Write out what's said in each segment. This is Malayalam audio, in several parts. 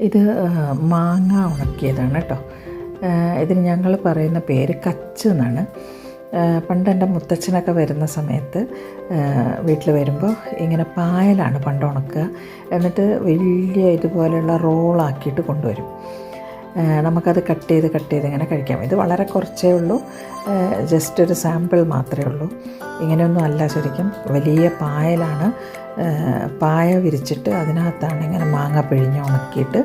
ഇത് മാങ്ങ ഉണക്കിയതാണ് കേട്ടോ. ഇതിന് ഞങ്ങൾ പറയുന്ന പേര് കച്ച് എന്നാണ്. പണ്ട് എൻ്റെ മുത്തച്ഛനൊക്കെ വരുന്ന സമയത്ത് വീട്ടിൽ വരുമ്പോൾ ഇങ്ങനെ പായലാണ് പണ്ട് ഉണക്കുക. എന്നിട്ട് വലിയ ഇതുപോലെയുള്ള റോളാക്കിയിട്ട് കൊണ്ടുവരും. നമുക്കത് കട്ട് ചെയ്ത് ഇങ്ങനെ കഴിക്കാം. ഇത് വളരെ കുറച്ചേ ഉള്ളൂ, ജസ്റ്റ് ഒരു സാമ്പിൾ മാത്രമേ ഉള്ളൂ. ഇങ്ങനെയൊന്നും അല്ല, ശരിക്കും വലിയ പായലാണ്. പായ വിരിച്ചിട്ട് അതിനകത്താണ് ഇങ്ങനെ മാങ്ങ പിഴിഞ്ഞ് ഉണക്കിയിട്ട്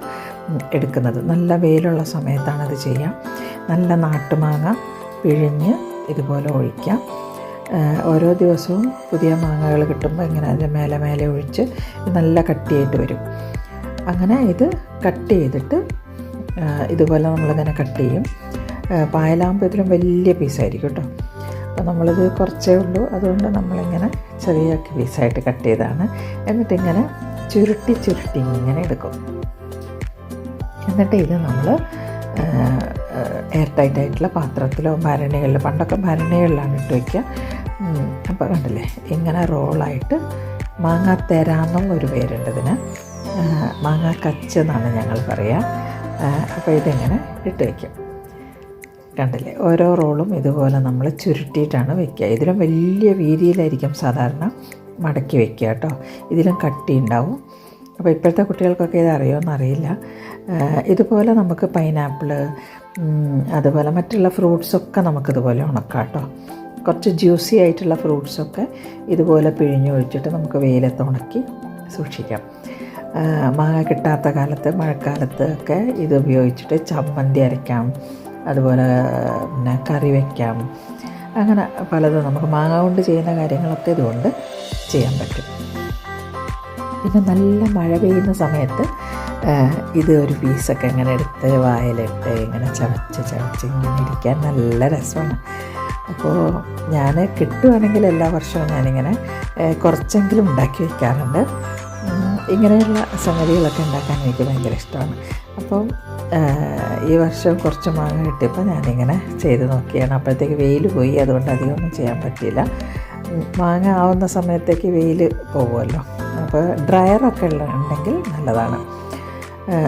എടുക്കുന്നത്. നല്ല വെയിലുള്ള സമയത്താണത് ചെയ്യാം. നല്ല നാട്ടുമാങ്ങ പിഴിഞ്ഞ് ഇതുപോലെ ഒഴിക്കാം. ഓരോ ദിവസവും പുതിയ മാങ്ങകൾ കിട്ടുമ്പോൾ ഇങ്ങനെ അതിൻ്റെ മേലെ ഒഴിച്ച് നല്ല കട്ടിയായിട്ട് വരും. അങ്ങനെ ഇത് കട്ട് ചെയ്തിട്ട് ഇതുപോലെ നമ്മളിങ്ങനെ കട്ട് ചെയ്യും. പായലാകുമ്പോൾ ഇതിലും വലിയ പീസായിരിക്കും കേട്ടോ. അപ്പോൾ നമ്മളിത് കുറച്ചേ ഉള്ളൂ, അതുകൊണ്ട് നമ്മളിങ്ങനെ ചെറിയ പീസായിട്ട് കട്ട് ചെയ്താണ്. എന്നിട്ടിങ്ങനെ ചുരുട്ടി ഇങ്ങനെ എടുക്കും. എന്നിട്ട് ഇത് നമ്മൾ എയർ ടൈറ്റായിട്ടുള്ള പാത്രത്തിലോ ഭരണികളിലോ, പണ്ടൊക്കെ ഭരണികളിലാണ് ഇട്ട് വയ്ക്കുക. അപ്പോൾ കണ്ടില്ലേ, ഇങ്ങനെ റോളായിട്ട് മാങ്ങ തെരാന്നുള്ളൊരു പേരുണ്ട് ഇതിന്. മാങ്ങ കച്ച് എന്നാണ് ഞങ്ങൾ പറയുക. അപ്പോൾ ഇതിങ്ങനെ ഇട്ട് വയ്ക്കും. കണ്ടില്ലേ, ഓരോ റോളും ഇതുപോലെ നമ്മൾ ചുരുട്ടിയിട്ടാണ് വയ്ക്കുക. ഇതിലും വലിയ വീതിയിലായിരിക്കും സാധാരണ മടക്കി വയ്ക്കുക കേട്ടോ. ഇതിലും കട്ടി ഉണ്ടാവും. അപ്പോൾ ഇപ്പോഴത്തെ കുട്ടികൾക്കൊക്കെ ഇത് അറിയുമെന്നറിയില്ല. ഇതുപോലെ നമുക്ക് പൈനാപ്പിള്, അതുപോലെ മറ്റുള്ള ഫ്രൂട്ട്സൊക്കെ നമുക്കിതുപോലെ ഉണക്കാം കേട്ടോ. കുറച്ച് ജ്യൂസി ആയിട്ടുള്ള ഫ്രൂട്ട്സൊക്കെ ഇതുപോലെ പിഴിഞ്ഞൊഴിച്ചിട്ട് നമുക്ക് വെയിലത്ത് ഉണക്കി സൂക്ഷിക്കാം. മാങ്ങ കിട്ടാത്ത കാലത്ത്, മഴക്കാലത്ത് ഒക്കെ ഇത് ഉപയോഗിച്ചിട്ട് ചമ്മന്തി അരയ്ക്കാം, അതുപോലെ പിന്നെ കറി വയ്ക്കാം. അങ്ങനെ പലതും നമുക്ക് മാങ്ങ കൊണ്ട് ചെയ്യുന്ന കാര്യങ്ങളൊക്കെ ഇതുകൊണ്ട് ചെയ്യാൻ പറ്റും. പിന്നെ നല്ല മഴ പെയ്യുന്ന സമയത്ത് ഇത് ഒരു പീസൊക്കെ ഇങ്ങനെ എടുത്ത് വായിലിട്ട് ഇങ്ങനെ ചവച്ച് ഇങ്ങനെ ഇരിക്കാൻ നല്ല രസമാണ്. അപ്പോൾ ഞാൻ കിട്ടുവാണെങ്കിൽ എല്ലാ വർഷവും ഞാനിങ്ങനെ കുറച്ചെങ്കിലും ഉണ്ടാക്കി വയ്ക്കാറുണ്ട്. ഇങ്ങനെയുള്ള സംഗതികളൊക്കെ ഉണ്ടാക്കാൻ എനിക്ക് ഭയങ്കര ഇഷ്ടമാണ്. അപ്പം ഈ വർഷം കുറച്ച് മാങ്ങ കിട്ടിയപ്പോൾ ഞാനിങ്ങനെ ചെയ്ത് നോക്കിയാണ്. അപ്പോഴത്തേക്ക് വെയിൽ പോയി, അതുകൊണ്ട് അധികമൊന്നും ചെയ്യാൻ പറ്റിയില്ല. മാങ്ങ ആവുന്ന സമയത്തേക്ക് വെയിൽ പോകുമല്ലോ. അപ്പോൾ ഡ്രയറൊക്കെ ഉണ്ടെങ്കിൽ നല്ലതാണ്.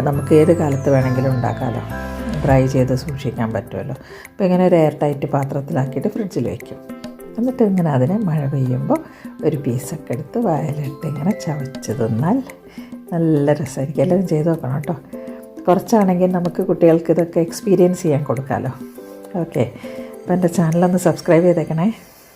നമുക്ക് ഏത് കാലത്ത് വേണമെങ്കിലും ഉണ്ടാക്കാമല്ലോ, ഡ്രൈ ചെയ്ത് സൂക്ഷിക്കാൻ പറ്റുമല്ലോ. അപ്പോൾ ഇങ്ങനെ ഒരു എയർ ടൈറ്റ് പാത്രത്തിലാക്കിയിട്ട് ഫ്രിഡ്ജിൽ വയ്ക്കും. എന്നിട്ട് ഇങ്ങനെ അതിനെ മഴ പെയ്യുമ്പോൾ ഒരു പീസൊക്കെ എടുത്ത് വായിലിട്ട് ഇങ്ങനെ ചവച്ച് തിന്നാൽ നല്ല രസമായിരിക്കും. എല്ലാവരും ചെയ്ത് നോക്കണം കേട്ടോ. കുറച്ചാണെങ്കിൽ നമുക്ക് കുട്ടികൾക്ക് ഇതൊക്കെ എക്സ്പീരിയൻസ് ചെയ്യാൻ കൊടുക്കാമല്ലോ. ഓക്കെ, അപ്പോൾ എൻ്റെ ചാനലൊന്ന് സബ്സ്ക്രൈബ് ചെയ്തേക്കണേ.